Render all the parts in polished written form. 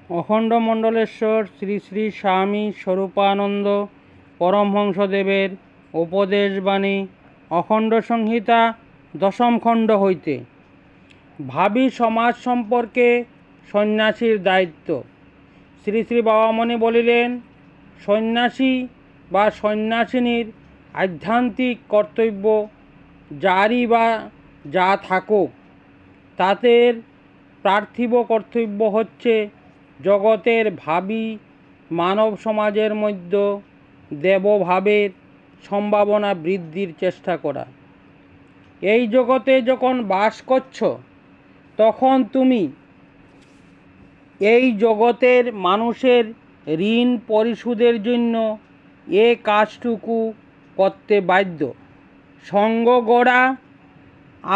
অখণ্ড মণ্ডলেশ্বর শ্রী শ্রী স্বামী স্বরূপানন্দ পরমহংসদেবের উপদেশবাণী অখণ্ড সংহিতা দশম খণ্ড হইতে ভাবী সমাজ সম্পর্কে সন্ন্যাসীর দায়িত্ব। শ্রী শ্রী বাবামণি বলিলেন, সন্ন্যাসী বা সন্ন্যাসিনীর আধ্যাত্মিক কর্তব্য যারই বা যা থাকুক, তাদের পার্থিব কর্তব্য হচ্ছে জগতের ভাবী মানব সমাজের মধ্যে দেবভাবের সম্ভাবনা বৃদ্ধির চেষ্টা করা। এই জগতে যখন বাস করছ, তখন তুমি এই জগতের মানুষের ঋণ পরিশোধের জন্য এ কাজটুকু করতে বাধ্য। সঙ্ঘ গড়া,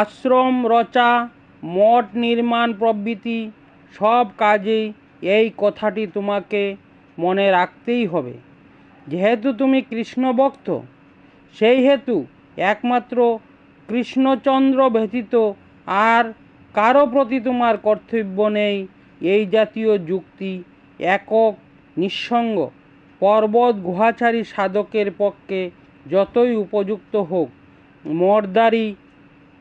আশ্রম রচা, মঠ নির্মাণ প্রভৃতি সব কাজেই এই কথাটি তোমাকে মনে রাখতেই হবে। যেহেতু তুমি কৃষ্ণ ভক্ত, সেই হেতু একমাত্র কৃষ্ণচন্দ্র ব্যতীত আর কারো প্রতি তোমার কর্তব্য নেই। এই জাতীয় যুক্তি একক নিঃসঙ্গ পর্বত গুহাচারী সাধকের পক্ষে যতই উপযুক্ত হোক, মর্দারি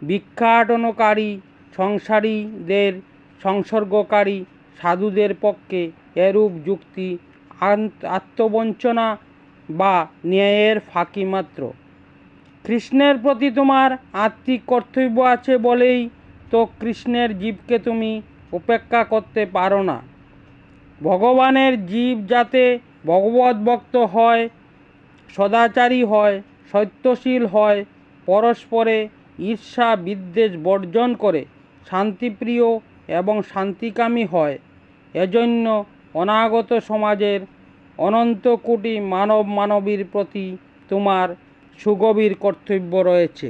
ভিক্ষাটনকারী সংসারীদের সংসর্গকারী সাধুদের পক্ষে এরূপ যুক্তি আত্মবঞ্চনা বা ন্যায়ের ফাঁকি মাত্র। কৃষ্ণের প্রতি তোমার আত্মিক কর্তব্য আছে বলেই তো কৃষ্ণের জীবকে তুমি উপেক্ষা করতে পারো না। ভগবানের জীব যাতে ভগবত ভক্ত হয়, সদাচারী হয়, সত্যশীল হয়, পরস্পরে ঈর্ষা বিদ্বেষ বর্জন করে শান্তিপ্রিয় এবং শান্তিকামী হয়, এজন্য অনাগত সমাজের অনন্ত কোটি মানব মানবীর প্রতি তোমার সুগভীর কর্তব্য রয়েছে।